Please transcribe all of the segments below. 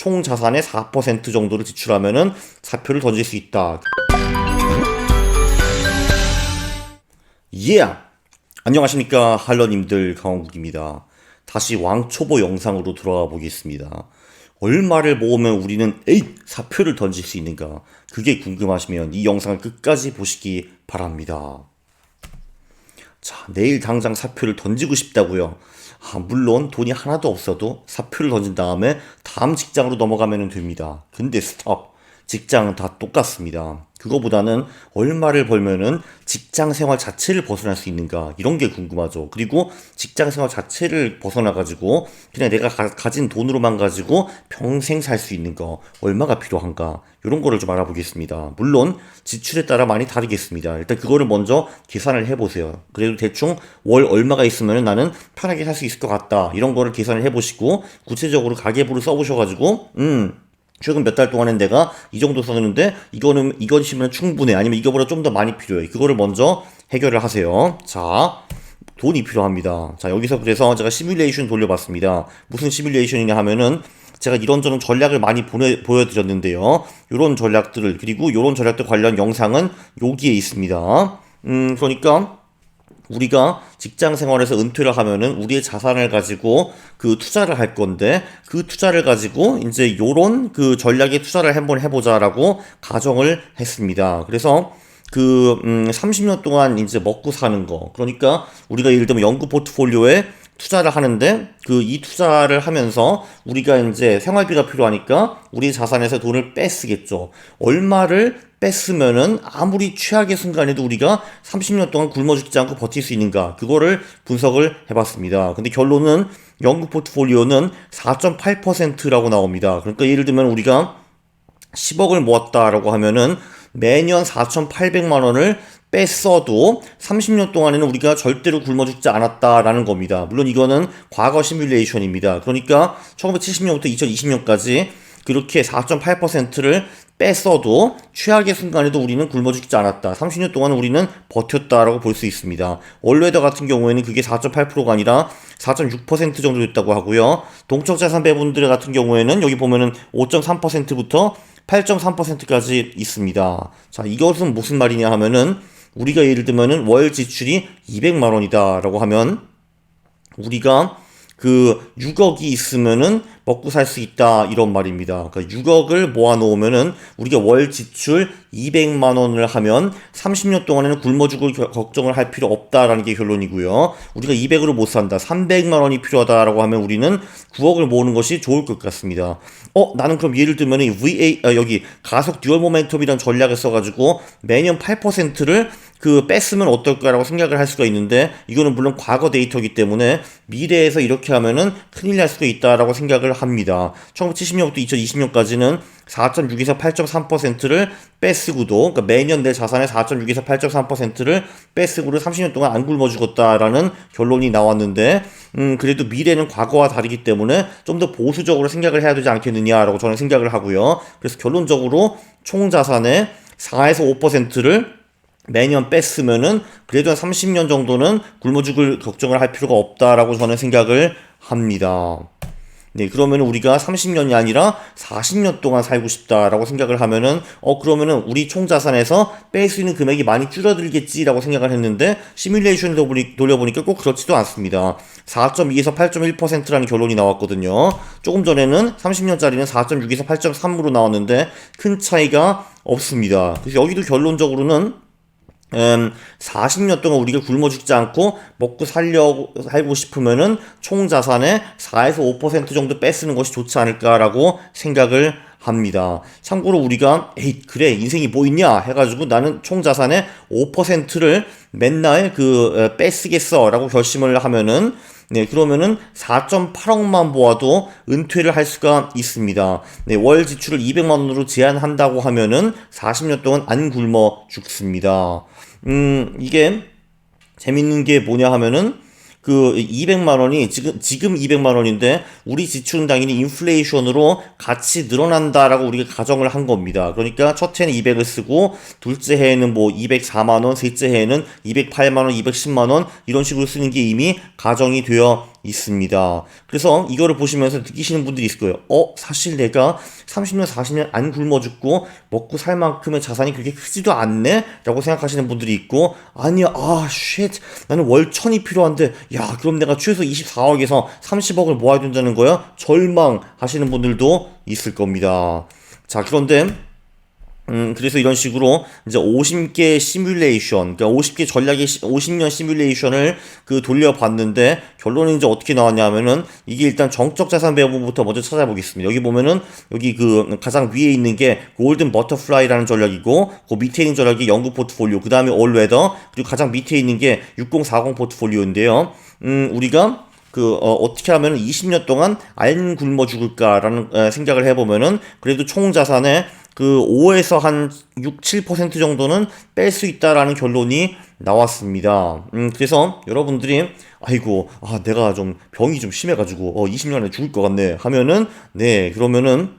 총 자산의 4% 정도를 지출하면은 사표를 던질 수 있다. 예! 안녕하십니까 할러님들, 강원국입니다. 다시 왕초보 영상으로 돌아가 보겠습니다. 얼마를 모으면 우리는 사표를 던질 수 있는가? 그게 궁금하시면 이 영상을 끝까지 보시기 바랍니다. 자, 내일 당장 사표를 던지고 싶다고요? 물론 돈이 하나도 없어도 사표를 던진 다음에 다음 직장으로 넘어가면 됩니다. 근데 스톱! 직장은 다 똑같습니다. 그거보다는 얼마를 벌면은 직장 생활 자체를 벗어날 수 있는가, 이런 게 궁금하죠. 그리고 직장 생활 자체를 벗어나가지고 그냥 내가 가진 돈으로만 가지고 평생 살 수 있는 거 얼마가 필요한가, 이런 거를 좀 알아보겠습니다. 물론 지출에 따라 많이 다르겠습니다. 일단 그거를 먼저 계산을 해보세요. 그래도 대충 월 얼마가 있으면 나는 편하게 살 수 있을 것 같다, 이런 거를 계산을 해보시고 구체적으로 가계부를 써보셔가지고 최근 몇 달 동안엔 내가 이 정도 썼는데 이것이면 충분해, 아니면 이거보다 좀 더 많이 필요해, 그거를 먼저 해결을 하세요. 자, 돈이 필요합니다. 자, 여기서 그래서 제가 시뮬레이션 돌려봤습니다. 무슨 시뮬레이션이냐 하면은 제가 이런저런 전략을 많이 보여드렸는데요. 요런 전략들을, 그리고 요런 전략들 관련 영상은 여기에 있습니다. 그러니까 우리가 직장 생활에서 은퇴를 하면은 우리의 자산을 가지고 그 투자를 할 건데, 그 투자를 가지고 이제 요런 그 전략에 투자를 한번 해보자라고 가정을 했습니다. 그래서 30년 동안 이제 먹고 사는 거, 그러니까 우리가 예를 들면 연구 포트폴리오에 투자를 하는데, 이 투자를 하면서 우리가 이제 생활비가 필요하니까 우리 자산에서 돈을 뺐쓰겠죠. 얼마를 뺐으면은 아무리 최악의 순간에도 우리가 30년 동안 굶어 죽지 않고 버틸 수 있는가, 그거를 분석을 해봤습니다. 근데 결론은 연구 포트폴리오는 4.8%라고 나옵니다. 그러니까 예를 들면 우리가 10억을 모았다라고 하면은 매년 4,800만 원을 뺐어도 30년 동안에는 우리가 절대로 굶어 죽지 않았다라는 겁니다. 물론 이거는 과거 시뮬레이션입니다. 그러니까 1970년부터 2020년까지 그렇게 4.8%를 뺐어도 최악의 순간에도 우리는 굶어 죽지 않았다, 30년 동안 우리는 버텼다라고 볼 수 있습니다. 월레더 같은 경우에는 그게 4.8%가 아니라 4.6% 정도 됐다고 하고요. 동적자산 배분들 같은 경우에는 여기 보면은 5.3%부터 8.3%까지 있습니다. 자, 이것은 무슨 말이냐 하면은 우리가 예를 들면은 월 지출이 200만 원이다 라고 하면 우리가 6억이 있으면은 먹고 살 수 있다, 이런 말입니다. 그러니까 6억을 모아놓으면은 우리가 월 지출 200만 원을 하면 30년 동안에는 굶어 죽을 걱정을 할 필요 없다라는 게 결론이고요. 우리가 200으로 못 산다, 300만 원이 필요하다라고 하면 우리는 9억을 모으는 것이 좋을 것 같습니다. 나는 그럼 예를 들면 여기 가속 듀얼 모멘텀이라는 전략을 써가지고 매년 8%를 뺐으면 어떨까라고 생각을 할 수가 있는데, 이거는 물론 과거 데이터이기 때문에 미래에서 이렇게 하면은 큰일 날 수도 있다라고 생각을 합니다. 1970년부터 2020년까지는 4.6에서 8.3%를 빼쓰고도, 그러니까 매년 내 자산의 4.6에서 8.3%를 빼쓰고도 30년 동안 안 굶어 죽었다라는 결론이 나왔는데, 그래도 미래는 과거와 다르기 때문에 좀 더 보수적으로 생각을 해야 되지 않겠느냐라고 저는 생각을 하고요. 그래서 결론적으로 총 자산의 4에서 5%를 매년 뺐으면은 그래도 한 30년 정도는 굶어 죽을 걱정을 할 필요가 없다라고 저는 생각을 합니다. 네, 그러면 우리가 30년이 아니라 40년 동안 살고 싶다라고 생각을 하면은 그러면은 우리 총 자산에서 뺄 수 있는 금액이 많이 줄어들겠지라고 생각을 했는데, 시뮬레이션을 돌려보니까 꼭 그렇지도 않습니다. 4.2에서 8.1%라는 결론이 나왔거든요. 조금 전에는 30년짜리는 4.6에서 8.3으로 나왔는데 큰 차이가 없습니다. 그래서 여기도 결론적으로는 40년 동안 우리가 굶어 죽지 않고 먹고 살고 싶으면은 총 자산의 4에서 5% 정도 빼쓰는 것이 좋지 않을까라고 생각을 합니다. 참고로 우리가 그래 인생이 뭐 있냐 해가지고 나는 총 자산의 5%를 맨날 빼쓰겠어 라고 결심을 하면은, 네, 그러면은 4.8억만 모아도 은퇴를 할 수가 있습니다. 네, 월 지출을 200만 원으로 제한한다고 하면은 40년 동안 안 굶어 죽습니다. 이게 재밌는 게 뭐냐 하면은 200만 원이 지금 200만 원인데 우리 지출은 당연히 인플레이션으로 같이 늘어난다라고 우리가 가정을 한 겁니다. 그러니까 첫 해는 200을 쓰고 둘째 해에는 204만 원, 셋째 해에는 208만 원, 210만 원 이런 식으로 쓰는 게 이미 가정이 되어 있습니다. 그래서 이거를 보시면서 느끼시는 분들이 있을 거예요. 사실 내가 30년, 40년 안 굶어 죽고 먹고 살 만큼의 자산이 그렇게 크지도 않네? 라고 생각하시는 분들이 있고, 아니야, 쉣, 나는 월 1000이 필요한데, 야, 그럼 내가 최소 24억에서 30억을 모아야 된다는 거야? 절망하시는 분들도 있을 겁니다. 자, 그런데 그래서 이런 식으로 이제 50개 시뮬레이션, 그러니까 50개 전략의 50년 시뮬레이션을 돌려봤는데 결론이 이제 어떻게 나왔냐면은 이게 일단 정적 자산 배분부터 먼저 찾아보겠습니다. 여기 보면은 여기 가장 위에 있는 게 골든 버터플라이라는 전략이고 그 밑에 있는 전략이 영구 포트폴리오, 그 다음에 올 웨더, 그리고 가장 밑에 있는 게 6040 포트폴리오인데요. 우리가 어떻게 하면은 20년 동안 안 굶어 죽을까라는 생각을 해보면은 그래도 총 자산의 5에서 한 6, 7% 정도는 뺄 수 있다라는 결론이 나왔습니다. 그래서 여러분들이 아이고, 내가 좀 병이 좀 심해가지고 20년 안에 죽을 것 같네 하면은 네, 그러면은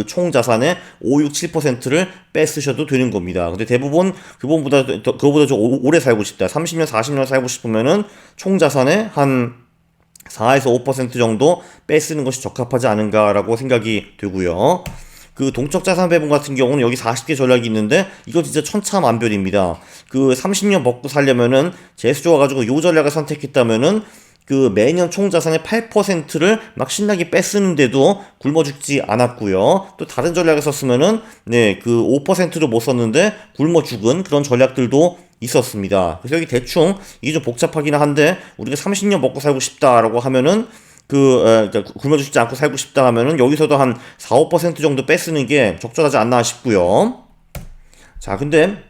총 자산의 5, 6, 7%를 뺏으셔도 되는 겁니다. 근데 대부분 그거보다 좀 오래 살고 싶다. 30년, 40년 살고 싶으면은 총 자산의 한 4에서 5% 정도 뺏쓰는 것이 적합하지 않은가라고 생각이 되고요. 동적 자산 배분 같은 경우는 여기 40개 전략이 있는데 이거 진짜 천차만별입니다. 30년 먹고 살려면은 재수 좋아가지고 요 전략을 선택했다면은 매년 총 자산의 8%를 막 신나게 뺏쓰는데도 굶어 죽지 않았고요. 또 다른 전략을 썼으면은 네, 5%도 못 썼는데 굶어 죽은 그런 전략들도 있었습니다. 그래서 여기 대충 이게 좀 복잡하긴 한데 우리가 30년 먹고 살고 싶다라고 하면은 그러니까 굶어 죽지 않고 살고 싶다 하면은 여기서도 한 4, 5% 정도 뺏쓰는 게 적절하지 않나 싶고요. 자, 근데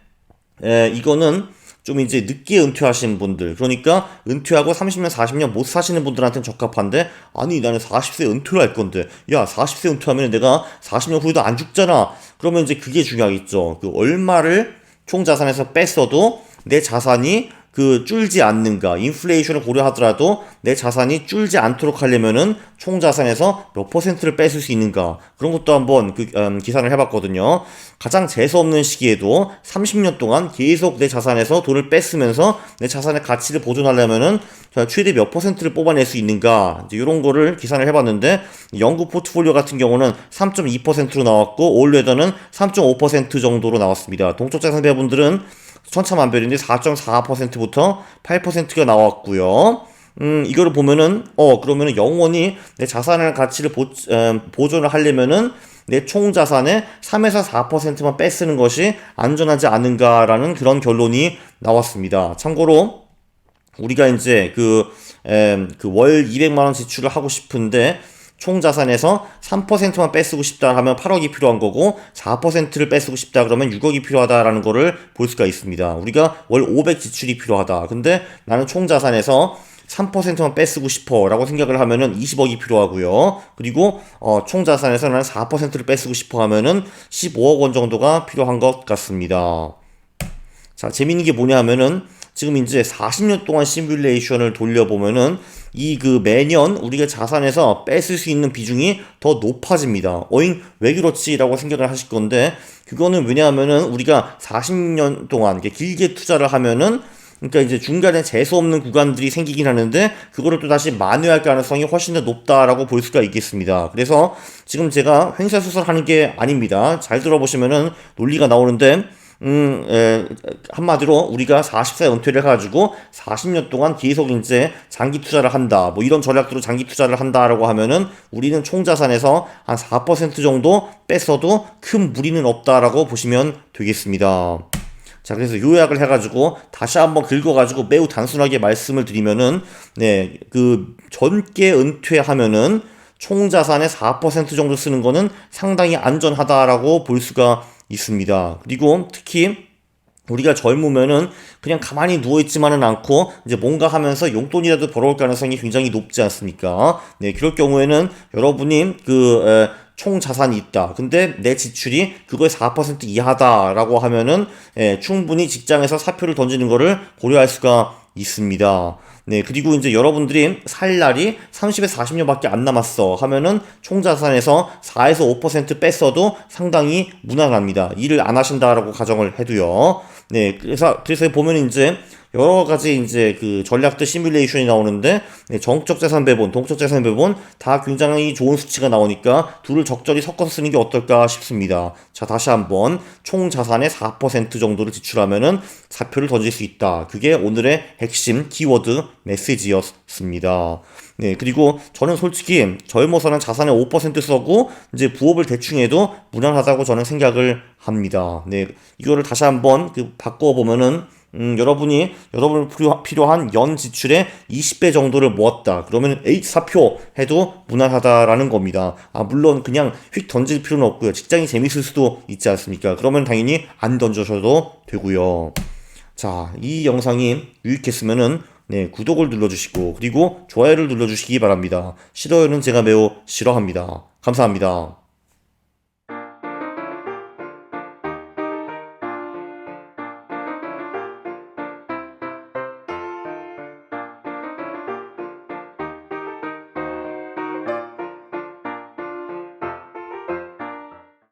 이거는 좀 이제 늦게 은퇴하신 분들, 그러니까 은퇴하고 30년, 40년 못 사시는 분들한테는 적합한데, 아니 나는 40세 은퇴를 할 건데, 야 40세 은퇴하면 내가 40년 후에도 안 죽잖아. 그러면 이제 그게 중요하겠죠. 얼마를 총 자산에서 뺐어도 내 자산이 줄지 않는가, 인플레이션을 고려하더라도 내 자산이 줄지 않도록 하려면은 총 자산에서 몇 퍼센트를 뺏을 수 있는가, 그런 것도 한번 계산을 해봤거든요. 가장 재수없는 시기에도 30년 동안 계속 내 자산에서 돈을 뺐으면서 내 자산의 가치를 보존하려면은 최대 몇 퍼센트를 뽑아낼 수 있는가, 이제 이런 거를 계산을 해봤는데 영구 포트폴리오 같은 경우는 3.2%로 나왔고 올웨더는 3.5% 정도로 나왔습니다. 동적 자산 배분들은 천차만별인데 4.4%부터 8%가 나왔고요. 이거를 보면은 그러면은 영원히 내 자산의 가치를 보존을 하려면은 내 총 자산의 3에서 4%만 뺏쓰는 것이 안전하지 않은가라는 그런 결론이 나왔습니다. 참고로 우리가 이제 월 200만 원 지출을 하고 싶은데 총 자산에서 3%만 뺏쓰고 싶다 하면 8억이 필요한 거고 4%를 뺏쓰고 싶다 그러면 6억이 필요하다라는 거를 볼 수가 있습니다. 우리가 월 500 지출이 필요하다. 근데 나는 총 자산에서 3%만 뺏쓰고 싶어 라고 생각을 하면은 20억이 필요하고요. 그리고 총 자산에서 나는 4%를 뺏쓰고 싶어 하면은 15억 원 정도가 필요한 것 같습니다. 자, 재밌는 게 뭐냐 하면은 지금 이제 40년 동안 시뮬레이션을 돌려보면은 매년 우리가 자산에서 뺏을 수 있는 비중이 더 높아집니다. 왜 그렇지? 라고 생각을 하실 건데, 그거는 왜냐하면은 우리가 40년 동안 길게 투자를 하면은 그러니까 이제 중간에 재수 없는 구간들이 생기긴 하는데 그거를 또 다시 만회할 가능성이 훨씬 더 높다라고 볼 수가 있겠습니다. 그래서 지금 제가 횡설수설하는 게 아닙니다. 잘 들어보시면은 논리가 나오는데 한마디로 우리가 40세 은퇴를 해가지고 40년 동안 계속 이제 장기 투자를 한다, 뭐 이런 전략으로 장기 투자를 한다라고 하면은 우리는 총 자산에서 한 4% 정도 뺐어도 큰 무리는 없다라고 보시면 되겠습니다. 자, 그래서 요약을 해가지고 다시 한번 긁어가지고 매우 단순하게 말씀을 드리면은 젊게 은퇴하면은 총 자산의 4% 정도 쓰는 거는 상당히 안전하다라고 볼 수가 있습니다. 그리고 특히 우리가 젊으면은 그냥 가만히 누워있지만은 않고 이제 뭔가 하면서 용돈이라도 벌어올 가능성이 굉장히 높지 않습니까? 네, 그럴 경우에는 여러분이 총 자산이 있다. 근데 내 지출이 그거의 4% 이하다라고 하면은 충분히 직장에서 사표를 던지는 거를 고려할 수가 있습니다. 네, 그리고 이제 여러분들이 살 날이 30에서 40년밖에 안 남았어 하면은 총 자산에서 4에서 5% 뺐어도 상당히 무난합니다. 일을 안 하신다라고 가정을 해도요. 네, 그래서 보면 이제 여러 가지 이제 그 전략들 시뮬레이션이 나오는데 네, 정적 자산 배분, 동적 자산 배분 다 굉장히 좋은 수치가 나오니까 둘을 적절히 섞어서 쓰는 게 어떨까 싶습니다. 자, 다시 한번 총 자산의 4% 정도를 지출하면은 사표를 던질 수 있다. 그게 오늘의 핵심 키워드 메시지였습니다. 네, 그리고 저는 솔직히 젊어서는 자산의 5% 쓰고 이제 부업을 대충 해도 무난하다고 저는 생각을 합니다. 네, 이거를 다시 한번 그 바꿔 보면은 여러분을 필요한 연 지출의 20배 정도를 모았다. 그러면 H 사표 해도 무난하다라는 겁니다. 아, 물론 그냥 휙 던질 필요는 없고요. 직장이 재밌을 수도 있지 않습니까? 그러면 당연히 안 던져셔도 되고요. 자, 이 영상이 유익했으면은 네, 구독을 눌러주시고 그리고 좋아요를 눌러주시기 바랍니다. 싫어요는 제가 매우 싫어합니다. 감사합니다.